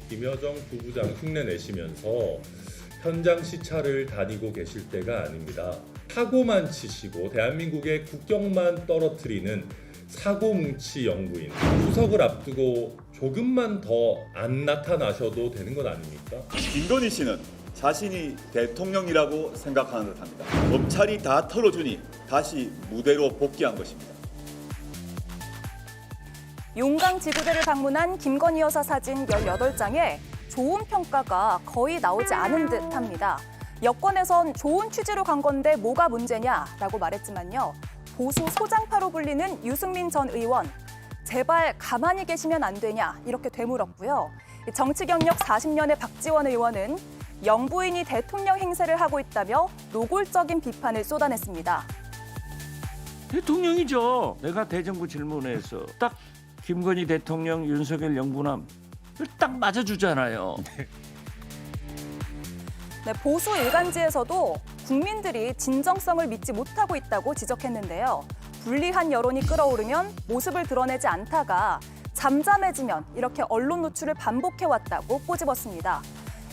김여정 부부장 흉내 내시면서 현장 시찰을 다니고 계실 때가 아닙니다. 사고만 치시고 대한민국의 국격만 떨어뜨리는 사고뭉치 영부인, 추석을 앞두고 조금만 더 안 나타나셔도 되는 것 아닙니까? 김건희 씨는 자신이 대통령이라고 생각하는 듯합니다. 검찰이 다 털어주니 다시 무대로 복귀한 것입니다. 용강 지구대를 방문한 김건희 여사 사진 18장에 좋은 평가가 거의 나오지 않은 듯합니다. 여권에선 좋은 취지로 간 건데 뭐가 문제냐라고 말했지만요. 보수 소장파로 불리는 유승민 전 의원, 제발 가만히 계시면 안 되냐 이렇게 되물었고요. 정치 경력 40년의 박지원 의원은 영부인이 대통령 행세를 하고 있다며 노골적인 비판을 쏟아냈습니다. 대통령이죠. 내가 대정부 질문에서 딱 김건희 대통령, 윤석열 영부남 딱 맞아주잖아요. 네, 보수 일간지에서도 국민들이 진정성을 믿지 못하고 있다고 지적했는데요. 불리한 여론이 끓어오르면 모습을 드러내지 않다가 잠잠해지면 이렇게 언론 노출을 반복해왔다고 꼬집었습니다.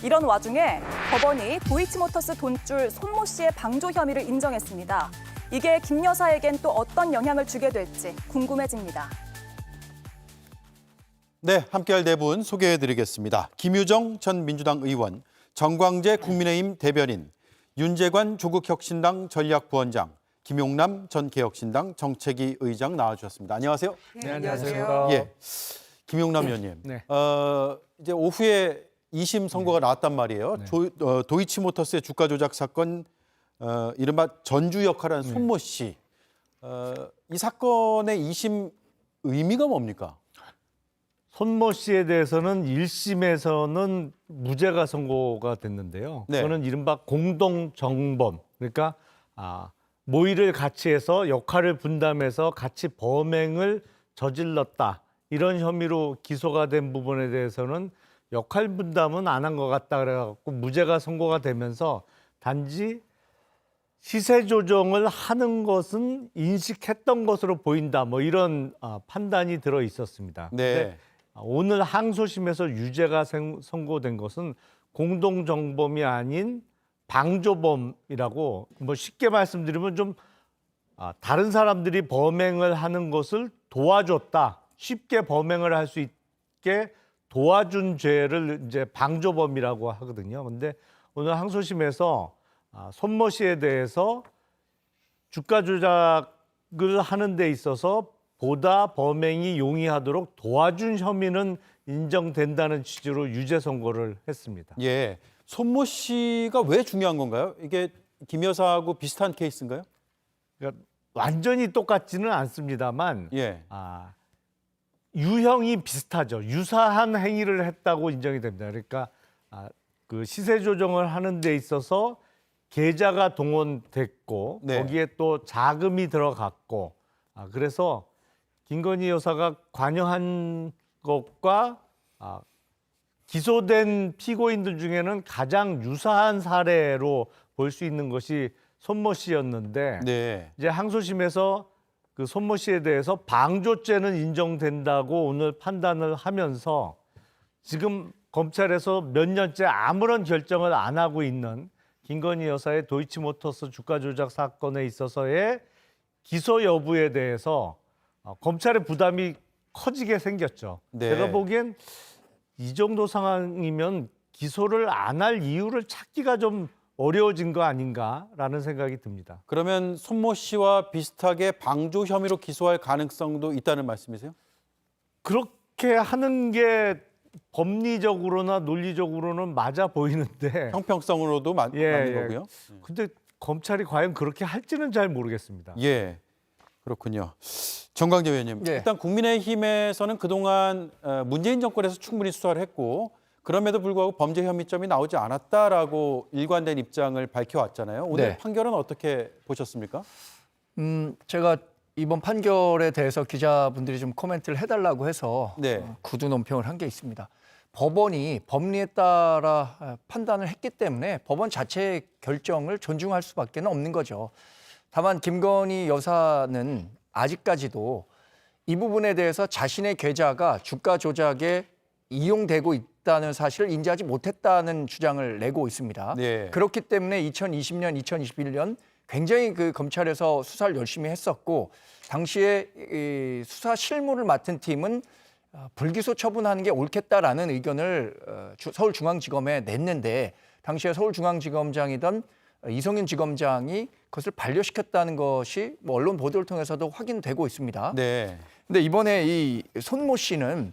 이런 와중에 법원이 도이치모터스 돈줄 손모 씨의 방조 혐의를 인정했습니다. 이게 김 여사에겐 또 어떤 영향을 주게 될지 궁금해집니다. 네, 함께할 네 분 소개해드리겠습니다. 김유정 전 민주당 의원, 정광재 국민의힘 대변인, 윤재관 조국혁신당 전략부원장, 김용남 전 개혁신당 정책위 의장 나와주셨습니다. 안녕하세요. 네, 안녕하세요. 예, 김용남 의원님. 네. 이제 오후에 2심 선고가 나왔단 말이에요. 도이치모터스의 주가 조작 사건, 이른바 전주 역할을 한 손모 씨. 이 사건의 2심 의미가 뭡니까? 손모 씨에 대해서는 1심에서는 무죄가 선고가 됐는데요. 네. 그거는 이른바 공동정범, 그러니까 모의를 같이 해서 역할을 분담해서 같이 범행을 저질렀다. 이런 혐의로 기소가 된 부분에 대해서는 역할 분담은 안 한 것 같다 그래갖고 무죄가 선고가 되면서 단지 시세 조정을 하는 것은 인식했던 것으로 보인다. 뭐 이런 판단이 들어 있었습니다. 네. 오늘 항소심에서 유죄가 선고된 것은 공동정범이 아닌 방조범이라고, 뭐 쉽게 말씀드리면 좀 다른 사람들이 범행을 하는 것을 도와줬다. 쉽게 범행을 할 수 있게 도와준 죄를 이제 방조범이라고 하거든요. 근데 오늘 항소심에서 손모 씨에 대해서 주가 조작을 하는 데 있어서 보다 범행이 용이하도록 도와준 혐의는 인정된다는 취지로 유죄 선고를 했습니다. 예, 손모 씨가 왜 중요한 건가요? 이게 김 여사하고 비슷한 케이스인가요? 그러니까 완전히 똑같지는 않습니다만 예. 유형이 비슷하죠. 유사한 행위를 했다고 인정이 됩니다. 그러니까 그 시세 조정을 하는 데 있어서 계좌가 동원됐고 네. 거기에 또 자금이 들어갔고 그래서 김건희 여사가 관여한 것과 기소된 피고인들 중에는 가장 유사한 사례로 볼 수 있는 것이 손모 씨였는데 네. 이제 항소심에서 그 손모 씨에 대해서 방조죄는 인정된다고 오늘 판단을 하면서 지금 검찰에서 몇 년째 아무런 결정을 안 하고 있는 김건희 여사의 도이치모터스 주가 조작 사건에 있어서의 기소 여부에 대해서 검찰의 부담이 커지게 생겼죠. 네. 제가 보기엔 이 정도 상황이면 기소를 안 할 이유를 찾기가 좀 어려워진 거 아닌가라는 생각이 듭니다. 그러면 손모 씨와 비슷하게 방조 혐의로 기소할 가능성도 있다는 말씀이세요? 그렇게 하는 게 법리적으로나 논리적으로는 맞아 보이는데 형평성으로도 맞는 거고요. 근데 검찰이 과연 그렇게 할지는 잘 모르겠습니다. 예, 그렇군요. 정광재 의원님, 예. 일단 국민의힘에서는 그동안 문재인 정권에서 충분히 수사를 했고 그럼에도 불구하고 범죄 혐의점이 나오지 않았다라고 일관된 입장을 밝혀왔잖아요. 오늘 네. 판결은 어떻게 보셨습니까? 제가 이번 판결에 대해서 기자분들이 좀 코멘트를 해달라고 해서 네. 구두 논평을 한 게 있습니다. 법원이 법리에 따라 판단을 했기 때문에 법원 자체의 결정을 존중할 수밖에 없는 거죠. 다만 김건희 여사는 아직까지도 이 부분에 대해서 자신의 계좌가 주가 조작에 이용되고 있다는 사실을 인지하지 못했다는 주장을 내고 있습니다. 네. 그렇기 때문에 2020년, 2021년 굉장히 그 검찰에서 수사를 열심히 했었고 당시에 이 수사 실무를 맡은 팀은 불기소 처분하는 게 옳겠다라는 의견을 서울중앙지검에 냈는데 당시에 서울중앙지검장이던 이성윤 지검장이 그것을 반려시켰다는 것이 뭐 언론 보도를 통해서도 확인되고 있습니다. 네. 근데 이번에 이 손모 씨는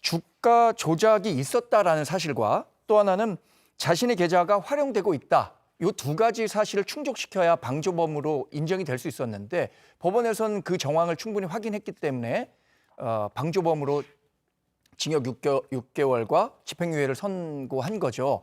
주가 조작이 있었다라는 사실과 또 하나는 자신의 계좌가 활용되고 있다. 이 두 가지 사실을 충족시켜야 방조범으로 인정이 될 수 있었는데 법원에서는 그 정황을 충분히 확인했기 때문에 방조범으로 징역 6개월과 집행유예를 선고한 거죠.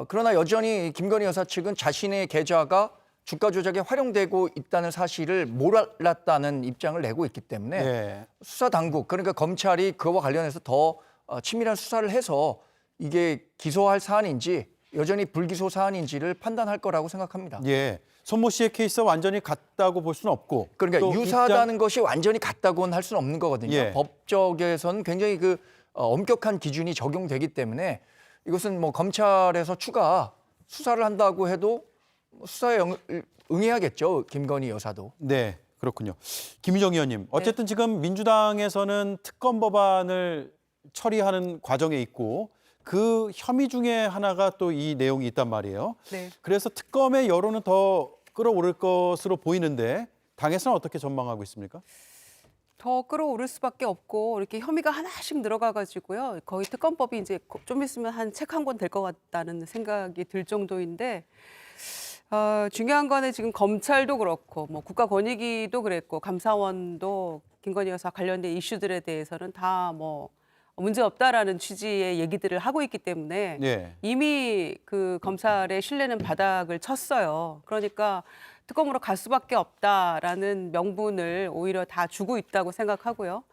그러나 여전히 김건희 여사 측은 자신의 계좌가 주가 조작에 활용되고 있다는 사실을 몰랐다는 입장을 내고 있기 때문에 네. 수사 당국 그러니까 검찰이 그와 관련해서 더 치밀한 수사를 해서 이게 기소할 사안인지 여전히 불기소 사안인지를 판단할 거라고 생각합니다. 예. 손모 씨의 케이스와 완전히 같다고 볼 수는 없고. 그러니까 또 유사하다는 것이 완전히 같다고는 할 수는 없는 거거든요. 예. 법적에서는 굉장히 그 엄격한 기준이 적용되기 때문에 이것은 뭐 검찰에서 추가 수사를 한다고 해도 수사에 응해야겠죠. 김건희 여사도. 네, 그렇군요. 김유정 의원님, 어쨌든 지금 민주당에서는 특검 법안을 처리하는 과정에 있고 그 혐의 중에 하나가 또 이 내용이 있단 말이에요. 네. 그래서 특검의 여론은 더 끌어오를 것으로 보이는데 당에서는 어떻게 전망하고 있습니까? 더 끌어오를 수밖에 없고 이렇게 혐의가 하나씩 늘어가가지고요. 거의 특검법이 이제 좀 있으면 한 책 한 권 될 것 같다는 생각이 들 정도인데 중요한 거는 지금 검찰도 그렇고 뭐 국가권익위도 그랬고 감사원도 김건희 여사 관련된 이슈들에 대해서는 다 뭐 문제 없다라는 취지의 얘기들을 하고 있기 때문에 네. 이미 그 검찰의 신뢰는 바닥을 쳤어요. 그러니까 특검으로 갈 수밖에 없다라는 명분을 오히려 다 주고 있다고 생각하고요.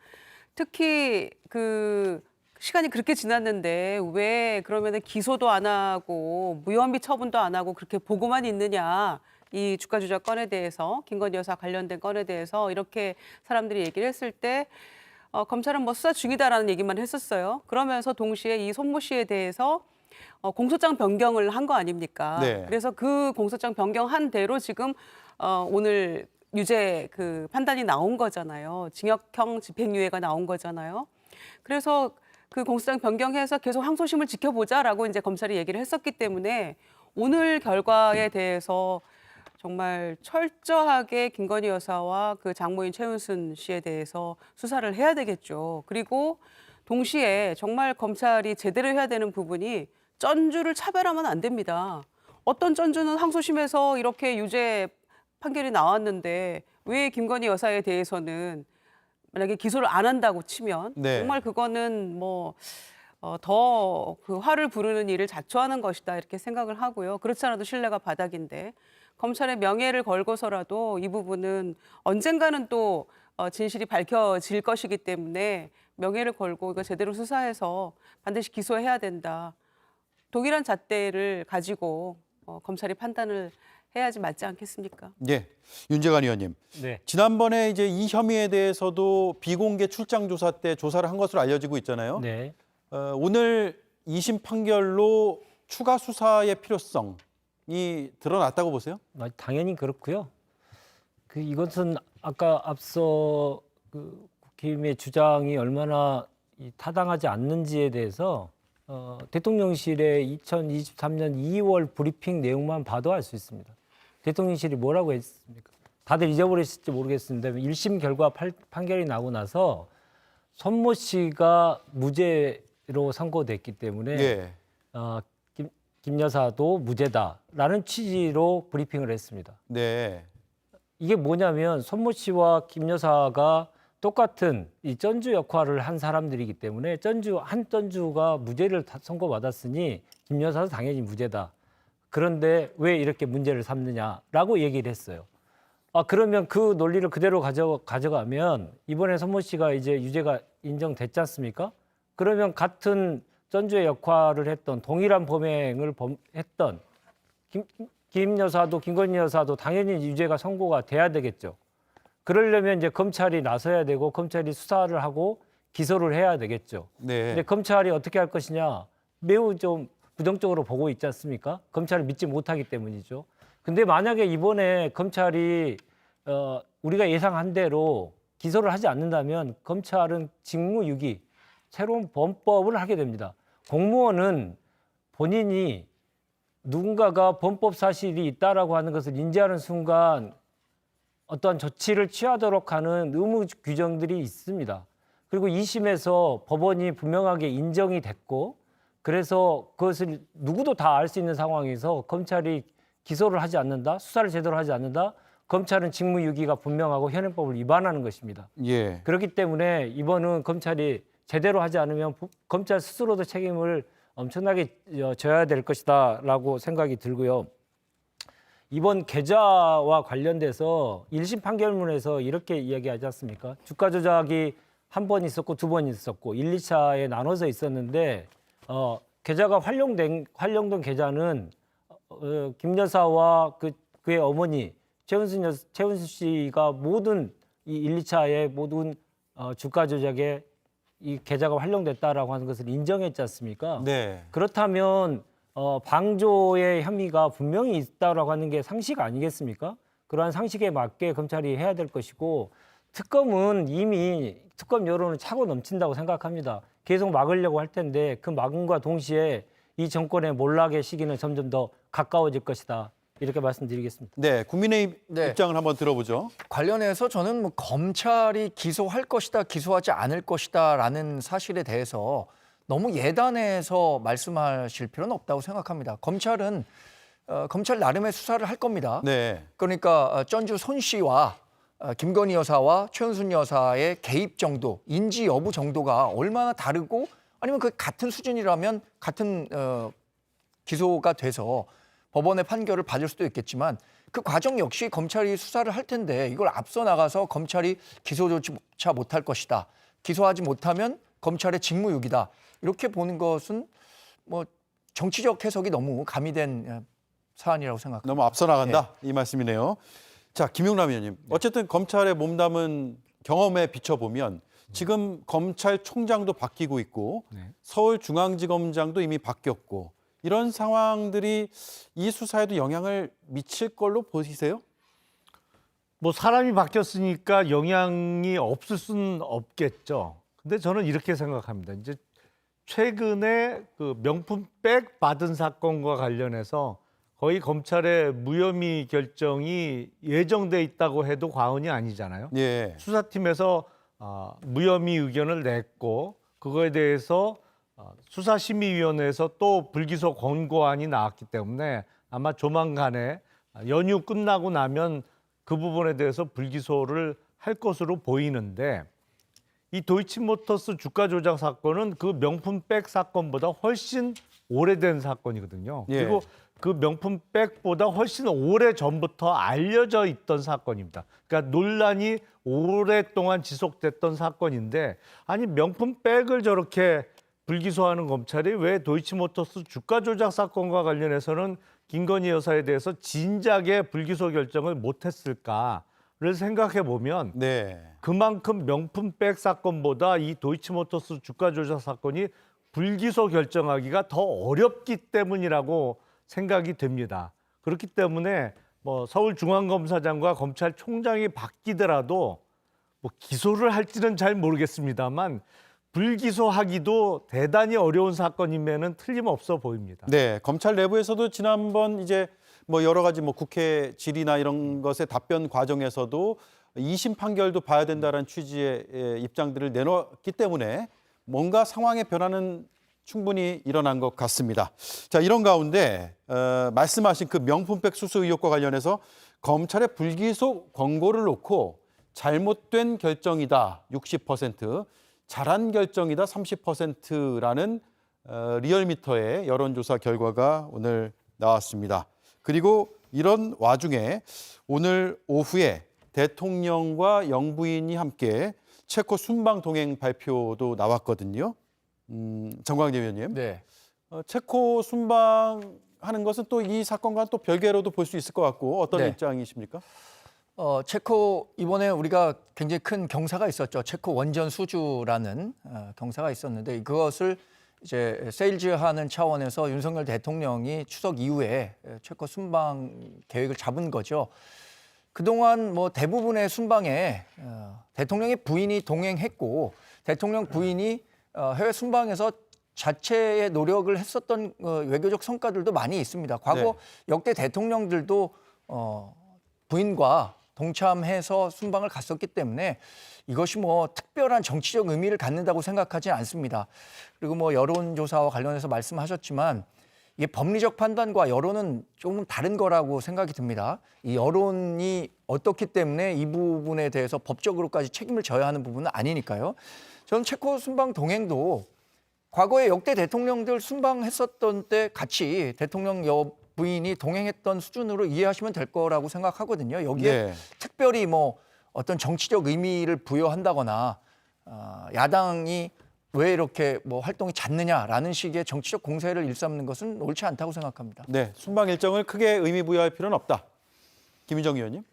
특히 그 시간이 그렇게 지났는데 왜 그러면은 기소도 안 하고 무혐의 처분도 안 하고 그렇게 보고만 있느냐. 이 주가 조작 건에 대해서 김건희 여사 관련된 건에 대해서 이렇게 사람들이 얘기를 했을 때 검찰은 뭐 수사 중이다라는 얘기만 했었어요. 그러면서 동시에 이 손모 씨에 대해서 공소장 변경을 한 거 아닙니까? 네. 그래서 그 공소장 변경한 대로 지금 오늘 유죄 그 판단이 나온 거잖아요. 징역형 집행유예가 나온 거잖아요. 그래서 그 공소장 변경해서 계속 항소심을 지켜보자라고 이제 검찰이 얘기를 했었기 때문에 오늘 결과에 대해서 정말 철저하게 김건희 여사와 그 장모인 최은순 씨에 대해서 수사를 해야 되겠죠. 그리고 동시에 정말 검찰이 제대로 해야 되는 부분이 전주를 차별하면 안 됩니다. 어떤 전주는 항소심에서 이렇게 유죄 판결이 나왔는데 왜 김건희 여사에 대해서는 만약에 기소를 안 한다고 치면 네. 정말 그거는 뭐 더 그 화를 부르는 일을 자초하는 것이다 이렇게 생각을 하고요. 그렇지 않아도 신뢰가 바닥인데 검찰의 명예를 걸고서라도 이 부분은 언젠가는 또 진실이 밝혀질 것이기 때문에 명예를 걸고 이거 제대로 수사해서 반드시 기소해야 된다. 동일한 잣대를 가지고 검찰이 판단을 해야지 맞지 않겠습니까? 예. 윤재관 의원님. 네. 지난번에 이제 이 혐의에 대해서도 비공개 출장 조사 때 조사를 한 것으로 알려지고 있잖아요. 네. 오늘 2심 판결로 추가 수사의 필요성이 드러났다고 보세요? 당연히 그렇고요. 이것은 아까 앞서 그 국힘의 주장이 얼마나 타당하지 않는지에 대해서 대통령실의 2023년 2월 브리핑 내용만 봐도 알 수 있습니다. 대통령실이 뭐라고 했습니까? 다들 잊어버리실지 모르겠습니다. 1심 결과 판결이 나고 나서 손모 씨가 무죄로 선고됐기 때문에 예. 김 여사도 무죄다라는 취지로 브리핑을 했습니다. 네. 이게 뭐냐면 손모 씨와 김 여사가 똑같은 이 전주 역할을 한 사람들이기 때문에 전주가 무죄를 선고받았으니 김 여사도 당연히 무죄다. 그런데 왜 이렇게 문제를 삼느냐라고 얘기를 했어요. 그러면 그 논리를 그대로 가져가면 이번에 손모 씨가 이제 유죄가 인정됐지 않습니까? 그러면 같은 전주의 역할을 했던 동일한 범행을 했던 김 여사도 김건희 여사도 당연히 유죄가 선고가 돼야 되겠죠. 그러려면 이제 검찰이 나서야 되고 검찰이 수사를 하고 기소를 해야 되겠죠. 네. 근데 검찰이 어떻게 할 것이냐 매우 좀 부정적으로 보고 있지 않습니까? 검찰을 믿지 못하기 때문이죠. 근데 만약에 이번에 검찰이 우리가 예상한 대로 기소를 하지 않는다면 검찰은 직무유기, 새로운 범법을 하게 됩니다. 공무원은 본인이 누군가가 범법 사실이 있다라고 하는 것을 인지하는 순간 어떠한 조치를 취하도록 하는 의무 규정들이 있습니다. 그리고 2심에서 법원이 분명하게 인정이 됐고 그래서 그것을 누구도 다 알 수 있는 상황에서 검찰이 기소를 하지 않는다, 수사를 제대로 하지 않는다, 검찰은 직무유기가 분명하고 현행법을 위반하는 것입니다. 예. 그렇기 때문에 이번은 검찰이 제대로 하지 않으면 검찰 스스로도 책임을 엄청나게 져야 될 것이다라고 생각이 들고요. 이번 계좌와 관련돼서 1심 판결문에서 이렇게 이야기하지 않습니까? 주가 조작이 한 번 있었고 두 번 있었고 1, 2차에 나눠서 있었는데 계좌가 활용된 계좌는 김 여사와 그의 어머니 최은순 씨가 모든 이 1, 2차의 모든 주가 조작에 이 계좌가 활용됐다라고 하는 것을 인정했지 않습니까? 네. 그렇다면 방조의 혐의가 분명히 있다라고 하는 게 상식 아니겠습니까? 그러한 상식에 맞게 검찰이 해야 될 것이고 특검은 이미 특검 여론은 차고 넘친다고 생각합니다. 계속 막으려고 할 텐데 그 막음과 동시에 이 정권의 몰락의 시기는 점점 더 가까워질 것이다. 이렇게 말씀드리겠습니다. 네, 국민의힘 네. 입장을 한번 들어보죠. 관련해서 저는 뭐 검찰이 기소할 것이다, 기소하지 않을 것이다라는 사실에 대해서 너무 예단해서 말씀하실 필요는 없다고 생각합니다. 검찰은 검찰 나름의 수사를 할 겁니다. 네. 그러니까 전주 손 씨와 김건희 여사와 최은순 여사의 개입 정도, 인지 여부 정도가 얼마나 다르고 아니면 그 같은 수준이라면 같은 기소가 돼서 법원의 판결을 받을 수도 있겠지만 그 과정 역시 검찰이 수사를 할 텐데 이걸 앞서 나가서 검찰이 기소조차 못할 것이다. 기소하지 못하면 검찰의 직무유기다. 이렇게 보는 것은 뭐 정치적 해석이 너무 가미된 사안이라고 생각합니다. 너무 앞서 나간다 이 말씀이네요. 자, 김용남 의원님. 어쨌든 검찰의 몸담은 경험에 비춰보면 지금 검찰총장도 바뀌고 있고 서울중앙지검장도 이미 바뀌었고 이런 상황들이 이 수사에도 영향을 미칠 걸로 보이세요? 뭐 사람이 바뀌었으니까 영향이 없을 수는 없겠죠. 근데 저는 이렇게 생각합니다. 이제 최근에 그 명품백 받은 사건과 관련해서 거의 검찰의 무혐의 결정이 예정돼 있다고 해도 과언이 아니잖아요. 예. 수사팀에서 무혐의 의견을 냈고 그거에 대해서 수사심의위원회에서 또 불기소 권고안이 나왔기 때문에 아마 조만간에 연휴 끝나고 나면 그 부분에 대해서 불기소를 할 것으로 보이는데 이 도이치모터스 주가 조작 사건은 그 명품백 사건보다 훨씬 오래된 사건이거든요. 예. 그리고 그 명품백보다 훨씬 오래 전부터 알려져 있던 사건입니다. 그러니까 논란이 오랫동안 지속됐던 사건인데 아니 명품백을 저렇게 불기소하는 검찰이 왜 도이치모터스 주가 조작 사건과 관련해서는 김건희 여사에 대해서 진작에 불기소 결정을 못했을까를 생각해 보면 네. 그만큼 명품백 사건보다 이 도이치모터스 주가 조작 사건이 불기소 결정하기가 더 어렵기 때문이라고 생각이 됩니다. 그렇기 때문에 뭐 서울중앙검사장과 검찰총장이 바뀌더라도 뭐 기소를 할지는 잘 모르겠습니다만 불기소하기도 대단히 어려운 사건임에는 틀림없어 보입니다. 네, 검찰 내부에서도 지난번 이제 뭐 여러 가지 뭐 국회 질의나 이런 것의 답변 과정에서도 2심 판결도 봐야 된다는 취지의 입장들을 내놓았기 때문에 뭔가 상황의 변화는 충분히 일어난 것 같습니다. 자, 이런 가운데 말씀하신 그 명품백 수수 의혹과 관련해서 검찰의 불기소 권고를 놓고 잘못된 결정이다 60%, 잘한 결정이다 30%라는 리얼미터의 여론조사 결과가 오늘 나왔습니다. 그리고 이런 와중에 오늘 오후에 대통령과 영부인이 함께 체코 순방 동행 발표도 나왔거든요. 정광재 의원님. 네. 체코 순방하는 것은 또 이 사건과 또 별개로도 볼 수 있을 것 같고 어떤 네. 입장이십니까? 체코 이번에 우리가 굉장히 큰 경사가 있었죠. 체코 원전 수주라는 경사가 있었는데 그것을 이제 세일즈하는 차원에서 윤석열 대통령이 추석 이후에 체코 순방 계획을 잡은 거죠. 그동안 뭐 대부분의 순방에 대통령의 부인이 동행했고 대통령 부인이 해외 순방에서 자체의 노력을 했었던 외교적 성과들도 많이 있습니다. 과거 네. 역대 대통령들도 부인과 동참해서 순방을 갔었기 때문에 이것이 뭐 특별한 정치적 의미를 갖는다고 생각하지 않습니다. 그리고 뭐 여론조사와 관련해서 말씀하셨지만 이게 법리적 판단과 여론은 조금 다른 거라고 생각이 듭니다. 이 여론이 어떻기 때문에 이 부분에 대해서 법적으로까지 책임을 져야 하는 부분은 아니니까요. 저는 체코 순방 동행도 과거에 역대 대통령들 순방했었던 때 같이 대통령 부인이 동행했던 수준으로 이해하시면 될 거라고 생각하거든요. 여기에 네. 특별히 뭐 어떤 정치적 의미를 부여한다거나 야당이 왜 이렇게 뭐 활동이 잦느냐라는 식의 정치적 공세를 일삼는 것은 옳지 않다고 생각합니다. 네, 순방 일정을 크게 의미 부여할 필요는 없다. 김희정 의원님.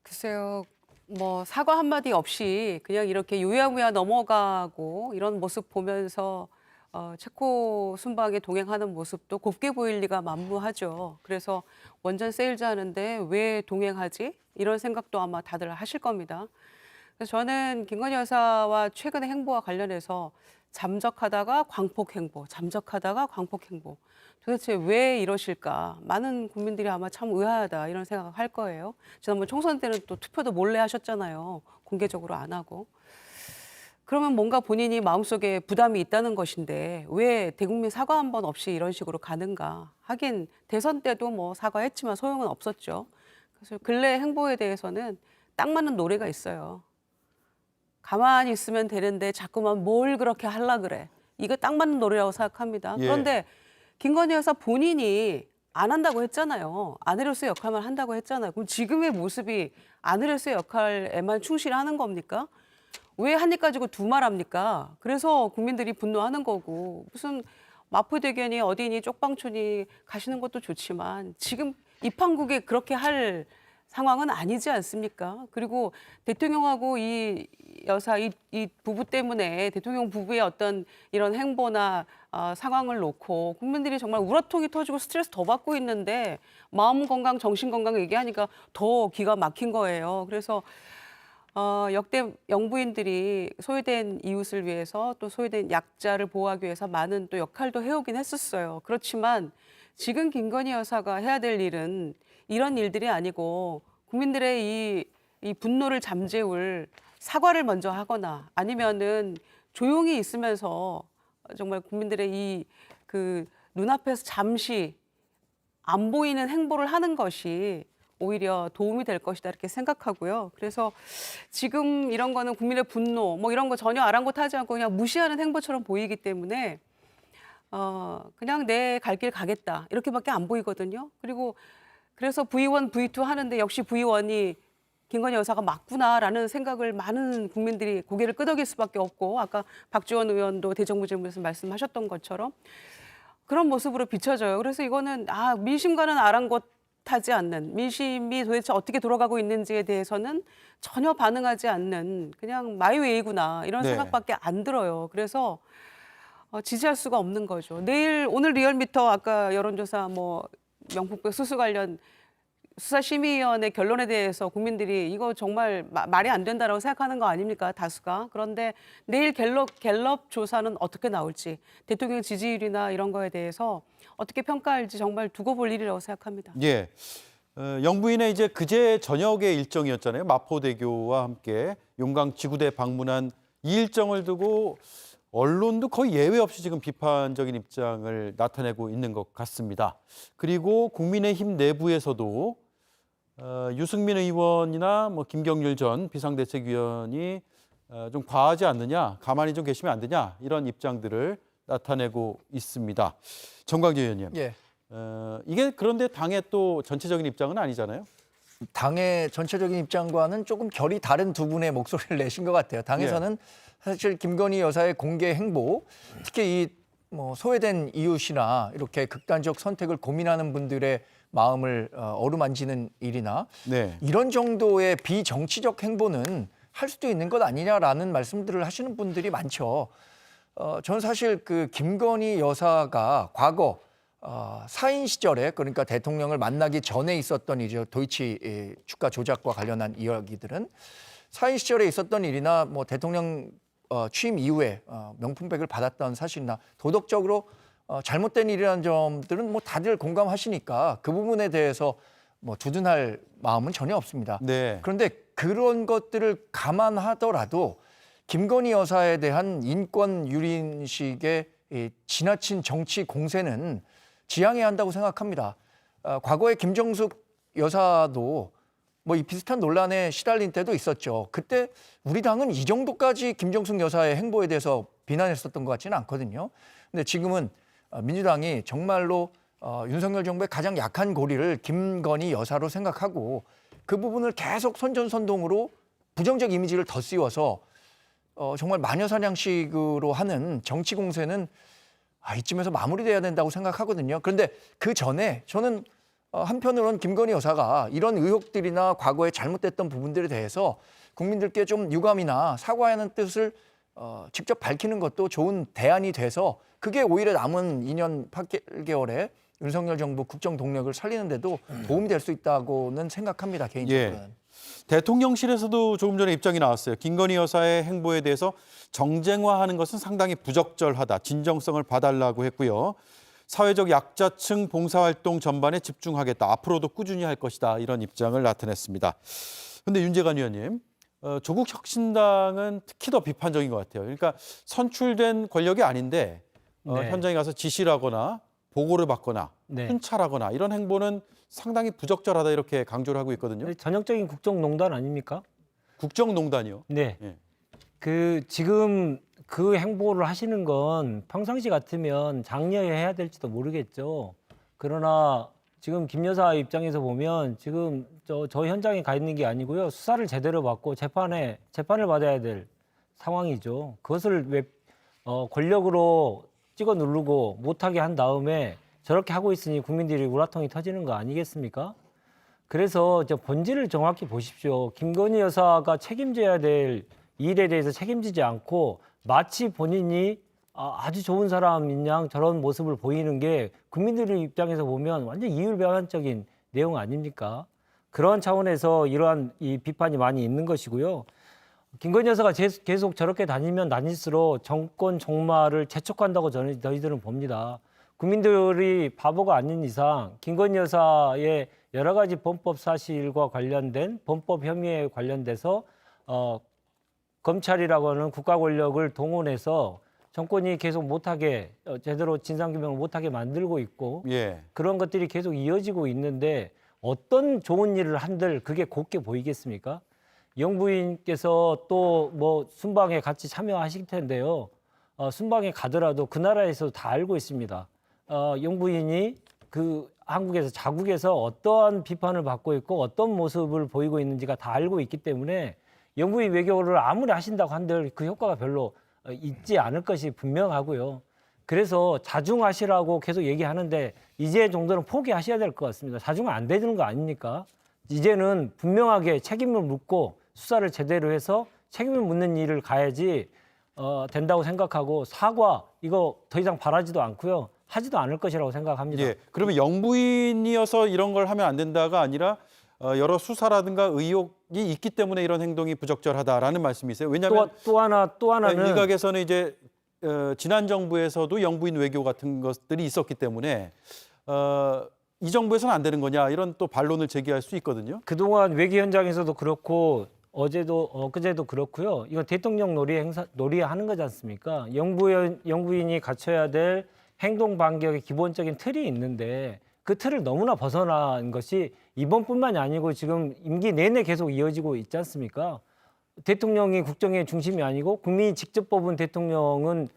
글쎄요. 뭐 사과 한마디 없이 그냥 이렇게 유야무야 넘어가고 이런 모습 보면서 체코 순방에 동행하는 모습도 곱게 보일 리가 만무하죠. 그래서 원전 세일즈 하는데 왜 동행하지? 이런 생각도 아마 다들 하실 겁니다. 그래서 저는 김건희 여사와 최근의 행보와 관련해서 잠적하다가 광폭 행보, 잠적하다가 광폭 행보. 도대체 왜 이러실까? 많은 국민들이 아마 참 의아하다 이런 생각을 할 거예요. 지난번 총선 때는 또 투표도 몰래 하셨잖아요. 공개적으로 안 하고. 그러면 뭔가 본인이 마음속에 부담이 있다는 것인데 왜 대국민 사과 한 번 없이 이런 식으로 가는가. 하긴 대선 때도 뭐 사과했지만 소용은 없었죠. 그래서 근래 행보에 대해서는 딱 맞는 노래가 있어요. 가만히 있으면 되는데 자꾸만 뭘 그렇게 하려 그래. 이거 딱 맞는 노래라고 생각합니다. 예. 그런데 김건희 여사 본인이 안 한다고 했잖아요. 아내로서의 역할만 한다고 했잖아요. 그럼 지금의 모습이 아내로서의 역할에만 충실하는 겁니까? 왜 한 입 가지고 두 말 합니까? 그래서 국민들이 분노하는 거고 무슨 마포대교니 어디니 쪽방촌이 가시는 것도 좋지만 지금 입항국에 그렇게 할 상황은 아니지 않습니까? 그리고 대통령하고 이 여사 이 부부 때문에 대통령 부부의 어떤 이런 행보나 상황을 놓고 국민들이 정말 우라통이 터지고 스트레스 더 받고 있는데 마음 건강, 정신 건강 얘기하니까 더 기가 막힌 거예요. 그래서 역대 영부인들이 소외된 이웃을 위해서 또 소외된 약자를 보호하기 위해서 많은 또 역할도 해오긴 했었어요. 그렇지만 지금 김건희 여사가 해야 될 일은 이런 일들이 아니고 국민들의 이 분노를 잠재울 사과를 먼저 하거나 아니면은 조용히 있으면서 정말 국민들의 이 그 눈앞에서 잠시 안 보이는 행보를 하는 것이 오히려 도움이 될 것이다 이렇게 생각하고요. 그래서 지금 이런 거는 국민의 분노 뭐 이런 거 전혀 아랑곳하지 않고 그냥 무시하는 행보처럼 보이기 때문에 그냥 내 갈 길 가겠다 이렇게밖에 안 보이거든요. 그리고 그래서 V1, V2 하는데 역시 V1이 김건희 여사가 맞구나라는 생각을 많은 국민들이 고개를 끄덕일 수밖에 없고 아까 박지원 의원도 대정부질문에서 말씀하셨던 것처럼 그런 모습으로 비춰져요. 그래서 이거는 민심과는 아랑곳하지 않는 민심이 도대체 어떻게 돌아가고 있는지에 대해서는 전혀 반응하지 않는 그냥 마이웨이구나 이런 네. 생각밖에 안 들어요. 그래서 지지할 수가 없는 거죠. 오늘 리얼미터 아까 여론조사 뭐 명품백 수수 관련 수사심의위원회 결론에 대해서 국민들이 이거 정말 말이 안 된다라고 생각하는 거 아닙니까? 다수가. 그런데 내일 갤럽 조사는 어떻게 나올지 대통령 지지율이나 이런 거에 대해서 어떻게 평가할지 정말 두고 볼 일이라고 생각합니다. 예. 영부인의 이제 그제 저녁의 일정이었잖아요. 마포대교와 함께 용강 지구대 방문한 이 일정을 두고 언론도 거의 예외 없이 지금 비판적인 입장을 나타내고 있는 것 같습니다. 그리고 국민의힘 내부에서도 유승민 의원이나 뭐 김경률 전 비상대책위원이 좀 과하지 않느냐, 가만히 좀 계시면 안 되냐 이런 입장들을 나타내고 있습니다. 정광재 의원님, 예. 이게 그런데 당의 또 전체적인 입장은 아니잖아요. 당의 전체적인 입장과는 조금 결이 다른 두 분의 목소리를 내신 것 같아요. 당에서는 사실 김건희 여사의 공개 행보, 특히 이 뭐 소외된 이웃이나 이렇게 극단적 선택을 고민하는 분들의 마음을 어루만지는 일이나 네. 이런 정도의 비정치적 행보는 할 수도 있는 것 아니냐라는 말씀들을 하시는 분들이 많죠. 저는 사실 그 김건희 여사가 과거 사인 시절에 그러니까 대통령을 만나기 전에 있었던 이제 도이치 주가 조작과 관련한 이야기들은 사인 시절에 있었던 일이나 뭐 대통령 취임 이후에 명품백을 받았던 사실이나 도덕적으로 잘못된 일이라는 점들은 뭐 다들 공감하시니까 그 부분에 대해서 뭐 두둔할 마음은 전혀 없습니다. 네. 그런데 그런 것들을 감안하더라도 김건희 여사에 대한 인권 유린식의 이 지나친 정치 공세는 지양해야 한다고 생각합니다. 과거에 김정숙 여사도 뭐 이 비슷한 논란에 시달린 때도 있었죠. 그때 우리 당은 이 정도까지 김정숙 여사의 행보에 대해서 비난했었던 것 같지는 않거든요. 근데 지금은 민주당이 정말로 윤석열 정부의 가장 약한 고리를 김건희 여사로 생각하고 그 부분을 계속 선전선동으로 부정적 이미지를 더 씌워서 정말 마녀사냥식으로 하는 정치 공세는 이쯤에서 마무리돼야 된다고 생각하거든요. 그런데 그 전에 저는 한편으로는 김건희 여사가 이런 의혹들이나 과거에 잘못됐던 부분들에 대해서 국민들께 좀 유감이나 사과하는 뜻을 직접 밝히는 것도 좋은 대안이 돼서 그게 오히려 남은 2년 8개월에 윤석열 정부 국정 동력을 살리는 데도 도움이 될 수 있다고는 생각합니다. 개인적으로는. 예. 대통령실에서도 조금 전에 입장이 나왔어요. 김건희 여사의 행보에 대해서 정쟁화하는 것은 상당히 부적절하다. 진정성을 봐달라고 했고요. 사회적 약자층 봉사활동 전반에 집중하겠다. 앞으로도 꾸준히 할 것이다. 이런 입장을 나타냈습니다. 그런데 윤재관 의원님, 조국 혁신당은 특히 더 비판적인 것 같아요. 그러니까 선출된 권력이 아닌데 네. 현장에 가서 지시를 하거나 보고를 받거나 네. 순찰하거나 이런 행보는 상당히 부적절하다 이렇게 강조를 하고 있거든요. 전형적인 국정농단 아닙니까? 국정농단이요. 네. 예. 그 지금 그 행보를 하시는 건 평상시 같으면 장려해야 될지도 모르겠죠. 그러나 지금 김 여사 입장에서 보면 지금 저 현장에 가 있는 게 아니고요. 수사를 제대로 받고 재판을 받아야 될 상황이죠. 그것을 왜 권력으로 찍어 누르고 못하게 한 다음에 저렇게 하고 있으니 국민들이 우라통이 터지는 거 아니겠습니까? 그래서 본질을 정확히 보십시오. 김건희 여사가 책임져야 될 일에 대해서 책임지지 않고 마치 본인이 아주 좋은 사람인 양 저런 모습을 보이는 게 국민들 입장에서 보면 완전 이율배반적인 내용 아닙니까? 그런 차원에서 이러한 이 비판이 많이 있는 것이고요. 김건희 여사가 계속 저렇게 다니면 다닐수록 정권 종말을 재촉한다고 저희들은 봅니다. 국민들이 바보가 아닌 이상 김건희 여사의 여러 가지 범법 사실과 관련된 범법 혐의에 관련돼서 검찰이라고 하는 국가 권력을 동원해서 정권이 계속 못하게 제대로 진상규명을 못하게 만들고 있고 예. 그런 것들이 계속 이어지고 있는데 어떤 좋은 일을 한들 그게 곱게 보이겠습니까? 영부인께서 또 뭐 순방에 같이 참여하실 텐데요. 순방에 가더라도 그 나라에서 다 알고 있습니다. 영부인이 그 한국에서 자국에서 어떠한 비판을 받고 있고 어떤 모습을 보이고 있는지가 다 알고 있기 때문에 영부인 외교를 아무리 하신다고 한들 그 효과가 별로 있지 않을 것이 분명하고요. 그래서 자중하시라고 계속 얘기하는데 이제 정도는 포기하셔야 될 것 같습니다. 자중은 안 되는 거 아닙니까? 이제는 분명하게 책임을 묻고 수사를 제대로 해서 책임을 묻는 일을 가야지 된다고 생각하고 사과 이거 더 이상 바라지도 않고요. 하지도 않을 것이라고 생각합니다. 예. 그러면 영부인이어서 이런 걸 하면 안 된다가 아니라 여러 수사라든가 의혹이 있기 때문에 이런 행동이 부적절하다라는 말씀이세요. 왜냐하면 또 하나는 일각에서는 이제 지난 정부에서도 영부인 외교 같은 것들이 있었기 때문에 이 정부에서는 안 되는 거냐 이런 또 반론을 제기할 수 있거든요. 그동안 외교 현장에서도 그렇고 어제도 엊그제도 그렇고요. 이건 대통령 놀이하는 거지 않습니까? 영부인이 갖춰야 될 행동 반격의 기본적인 틀이 있는데 그 틀을 너무나 벗어난 것이 이번뿐만이 아니고 지금 임기 내내 계속 이어지고 있지 않습니까? 대통령이 국정의 중심이 아니고 국민이 직접 뽑은 대통령은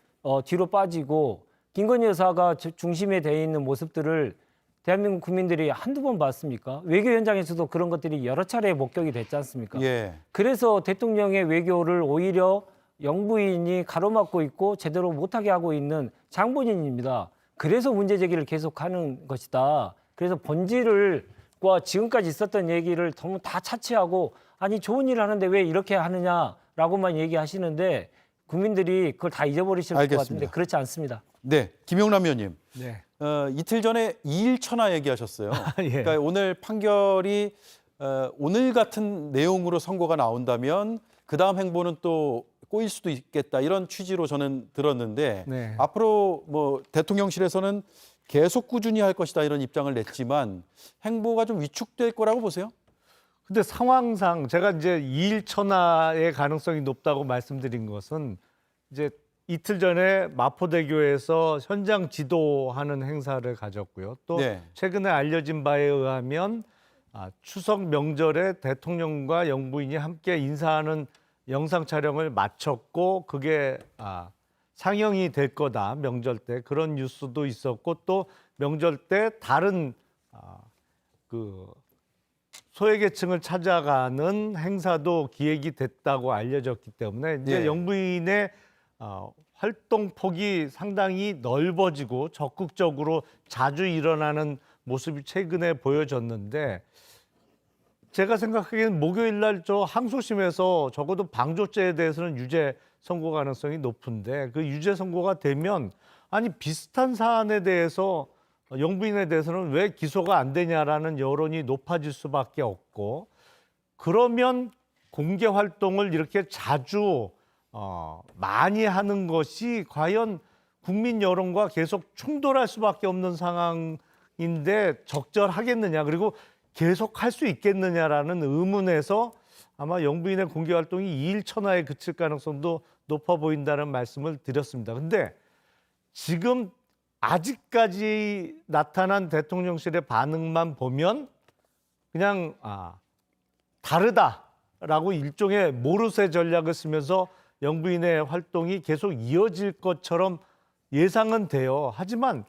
뒤로 빠지고 김건희 여사가 중심에 돼 있는 모습들을 대한민국 국민들이 한두 번 봤습니까? 외교 현장에서도 그런 것들이 여러 차례 목격이 됐지 않습니까? 예. 그래서 대통령의 외교를 오히려 영부인이 가로막고 있고 제대로 못하게 하고 있는 장본인입니다. 그래서 문제 제기를 계속하는 것이다. 그래서 본질과 지금까지 있었던 얘기를 너무 다 차치하고 아니 좋은 일을 하는데 왜 이렇게 하느냐라고만 얘기하시는데 국민들이 그걸 다 잊어버리실 것 알겠습니다. 같은데 그렇지 않습니다. 네, 김용남 의원님. 네. 이틀 전에 2일 천하 얘기하셨어요. 예. 그러니까 오늘 판결이 오늘 같은 내용으로 선고가 나온다면 그 다음 행보는 또 꼬일 수도 있겠다 이런 취지로 저는 들었는데 네. 앞으로 뭐 대통령실에서는 계속 꾸준히 할 것이다 이런 입장을 냈지만 행보가 좀 위축될 거라고 보세요? 근데 상황상 제가 이제 2일 천하의 가능성이 높다고 말씀드린 것은 이제 이틀 전에 마포대교에서 현장 지도하는 행사를 가졌고요. 또 네. 최근에 알려진 바에 의하면 추석 명절에 대통령과 영부인이 함께 인사하는 영상 촬영을 마쳤고 그게 상영이 될 거다 명절 때 그런 뉴스도 있었고 또 명절 때 다른 그 소외계층을 찾아가는 행사도 기획이 됐다고 알려졌기 때문에 이제 예. 영부인의 활동 폭이 상당히 넓어지고 적극적으로 자주 일어나는 모습이 최근에 보여졌는데 제가 생각하기에는 목요일 날 저 항소심에서 적어도 방조죄에 대해서는 유죄 선고 가능성이 높은데 그 유죄 선고가 되면 아니 비슷한 사안에 대해서 영부인에 대해서는 왜 기소가 안 되냐라는 여론이 높아질 수밖에 없고 그러면 공개 활동을 이렇게 자주 많이 하는 것이 과연 국민 여론과 계속 충돌할 수밖에 없는 상황인데 적절하겠느냐 그리고 계속 할 수 있겠느냐라는 의문에서 아마 영부인의 공개 활동이 2일 천하에 그칠 가능성도 높아 보인다는 말씀을 드렸습니다. 근데 지금 아직까지 나타난 대통령실의 반응만 보면 그냥 다르다라고 일종의 모르쇠 전략을 쓰면서 영부인의 활동이 계속 이어질 것처럼 예상은 돼요. 하지만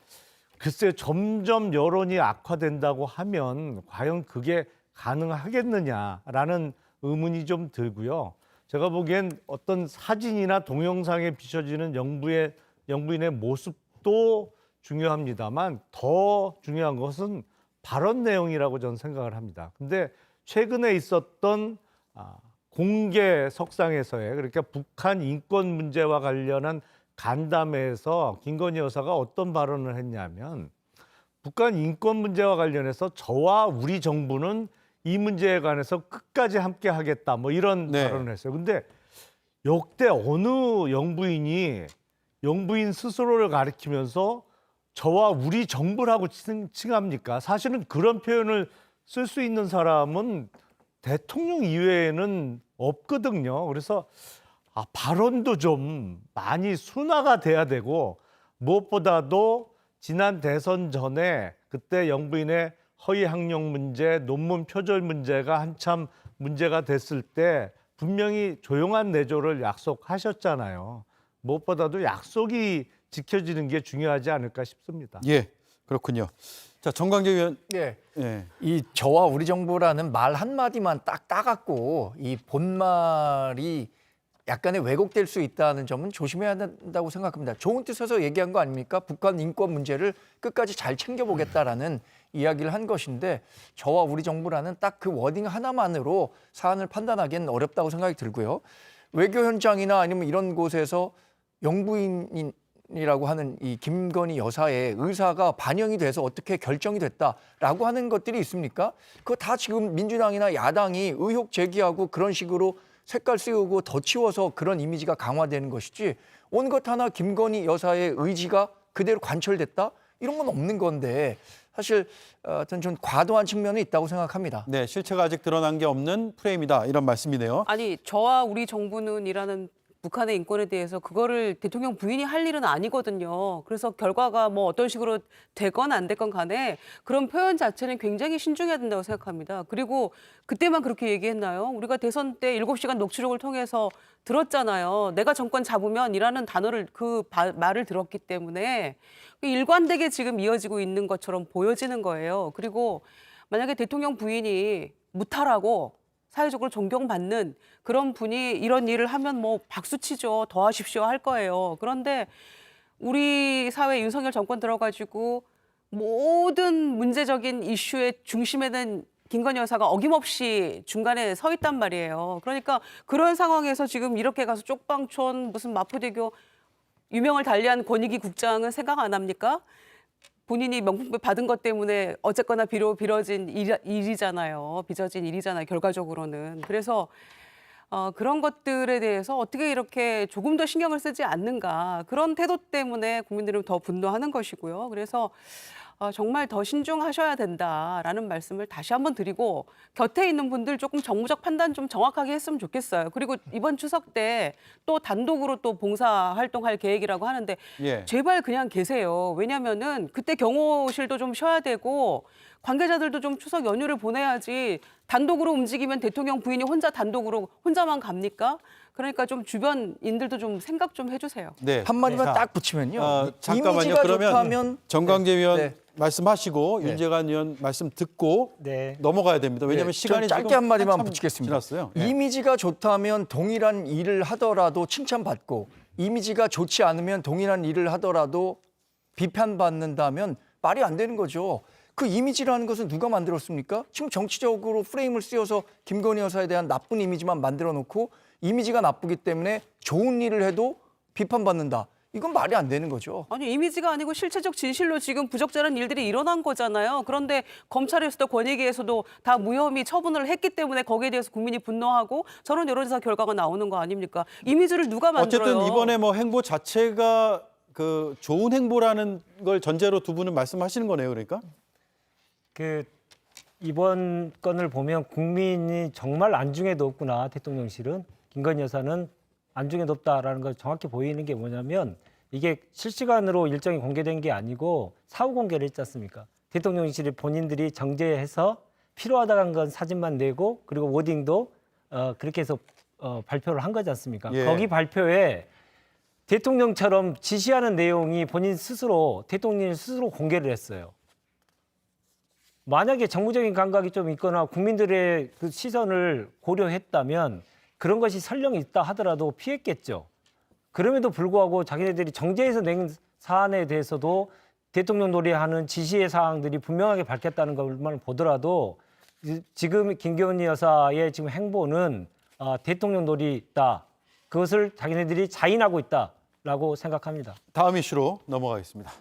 글쎄 점점 여론이 악화된다고 하면 과연 그게 가능하겠느냐라는 의문이 좀 들고요. 제가 보기엔 어떤 사진이나 동영상에 비춰지는 영부인의 모습도 중요합니다만 더 중요한 것은 발언 내용이라고 저는 생각을 합니다. 근데 최근에 있었던 공개 석상에서의 그러니까 북한 인권 문제와 관련한 간담회에서 김건희 여사가 어떤 발언을 했냐면 북한 인권 문제와 관련해서 저와 우리 정부는 이 문제에 관해서 끝까지 함께 하겠다 뭐 이런 네. 발언을 했어요. 근데 역대 어느 영부인이 영부인 스스로를 가리키면서 저와 우리 정부라고 칭합니까? 사실은 그런 표현을 쓸 수 있는 사람은 대통령 이외에는 없거든요. 그래서 발언도 좀 많이 순화가 돼야 되고 무엇보다도 지난 대선 전에 그때 영부인의 허위 학력 문제, 논문 표절 문제가 한참 문제가 됐을 때 분명히 조용한 내조를 약속하셨잖아요. 무엇보다도 약속이 지켜지는 게 중요하지 않을까 싶습니다. 예, 그렇군요. 자, 정광재 의원. 예. 예. 이 저와 우리 정부라는 말 한마디만 딱 따갖고 이 본말이 약간의 왜곡될 수 있다는 점은 조심해야 된다고 생각합니다. 좋은 뜻에서 얘기한 거 아닙니까? 북한 인권 문제를 끝까지 잘 챙겨보겠다라는 이야기를 한 것인데 저와 우리 정부라는 딱 그 워딩 하나만으로 사안을 판단하기는 어렵다고 생각이 들고요. 외교 현장이나 아니면 이런 곳에서 영부인이라고 하는 이 김건희 여사의 의사가 반영이 돼서 어떻게 결정이 됐다라고 하는 것들이 있습니까? 그거 다 지금 민주당이나 야당이 의혹 제기하고 그런 식으로 색깔 씌우고 덧치워서 그런 이미지가 강화되는 것이지 온 것 하나 김건희 여사의 의지가 그대로 관철됐다? 이런 건 없는 건데 사실 좀 과도한 측면이 있다고 생각합니다. 네, 실체가 아직 드러난 게 없는 프레임이다 이런 말씀이네요. 아니 저와 우리 정부는이라는 북한의 인권에 대해서 그거를 대통령 부인이 할 일은 아니거든요. 그래서 결과가 뭐 어떤 식으로 되건 안 되건 간에 그런 표현 자체는 굉장히 신중해야 된다고 생각합니다. 그리고 그때만 그렇게 얘기했나요? 우리가 대선 때 7시간 녹취록을 통해서 들었잖아요. 내가 정권 잡으면이라는 단어를 말을 들었기 때문에 일관되게 지금 이어지고 있는 것처럼 보여지는 거예요. 그리고 만약에 대통령 부인이 무탈하고 사회적으로 존경받는 그런 분이 이런 일을 하면 뭐 박수치죠. 더 하십시오 할 거예요. 그런데 우리 사회 윤석열 정권 들어가지고 모든 문제적인 이슈의 중심에는 김건희 여사가 어김없이 중간에 서 있단 말이에요. 그러니까 그런 상황에서 지금 이렇게 가서 쪽방촌 무슨 마포대교 유명을 달리한 권익위 국장은 생각 안 합니까? 본인이 명품백 받은 것 때문에 어쨌거나 빚어진 일이잖아요. 빚어진 일이잖아요. 결과적으로는. 그래서 그런 것들에 대해서 어떻게 이렇게 조금 더 신경을 쓰지 않는가. 그런 태도 때문에 국민들은 더 분노하는 것이고요. 그래서 정말 더 신중하셔야 된다라는 말씀을 다시 한번 드리고 곁에 있는 분들 조금 정무적 판단 좀 정확하게 했으면 좋겠어요. 그리고 이번 추석 때 또 단독으로 또 봉사활동할 계획이라고 하는데 예. 제발 그냥 계세요. 왜냐면은 그때 경호실도 좀 쉬어야 되고 관계자들도 좀 추석 연휴를 보내야지 단독으로 움직이면 대통령 부인이 혼자만 갑니까? 그러니까 좀 주변인들도 좀 생각 좀 해주세요. 네. 한마디만 자, 딱 붙이면요. 잠깐만요. 이미지가 그러면 좋다면 정광재 위원 네. 말씀하시고 네. 윤재관 의원 말씀 듣고 네. 넘어가야 됩니다. 왜냐하면 네, 시간이 좀 짧게 지금 한마디만 한참 붙이겠습니다. 지났어요. 네. 이미지가 좋다면 동일한 일을 하더라도 칭찬받고 이미지가 좋지 않으면 동일한 일을 하더라도 비판받는다면 말이 안 되는 거죠. 그 이미지라는 것은 누가 만들었습니까? 지금 정치적으로 프레임을 씌워서 김건희 여사에 대한 나쁜 이미지만 만들어 놓고 이미지가 나쁘기 때문에 좋은 일을 해도 비판받는다. 이건 말이 안 되는 거죠. 아니 이미지가 아니고 실체적 진실로 지금 부적절한 일들이 일어난 거잖아요. 그런데 검찰에서도 권익위에서도 다 무혐의 처분을 했기 때문에 거기에 대해서 국민이 분노하고 저런 여론조사 결과가 나오는 거 아닙니까? 이미지를 누가 만들어요? 어쨌든 이번에 뭐 행보 자체가 그 좋은 행보라는 걸 전제로 두 분은 말씀하시는 거네요, 그러니까? 그 이번 건을 보면 국민이 정말 안중에도 없구나. 대통령실은 김건희 여사는 안중에도 없다라는 걸 정확히 보이는 게 뭐냐면 이게 실시간으로 일정이 공개된 게 아니고 사후 공개를 했지 않습니까? 대통령실이 본인들이 정제해서 필요하다고 한 건 사진만 내고 그리고 워딩도 그렇게 해서 발표를 한 거지 않습니까? 예. 거기 발표에 대통령처럼 지시하는 내용이 본인 스스로 대통령이 스스로 공개를 했어요. 만약에 정무적인 감각이 좀 있거나 국민들의 그 시선을 고려했다면 그런 것이 설령 있다 하더라도 피했겠죠. 그럼에도 불구하고 자기네들이 정제해서 낸 사안에 대해서도 대통령 놀이하는 지시의 사항들이 분명하게 밝혔다는 것만 보더라도 지금 김건희 여사의 지금 행보는 대통령 놀이다. 그것을 자기네들이 자인하고 있다라고 생각합니다. 다음 이슈로 넘어가겠습니다.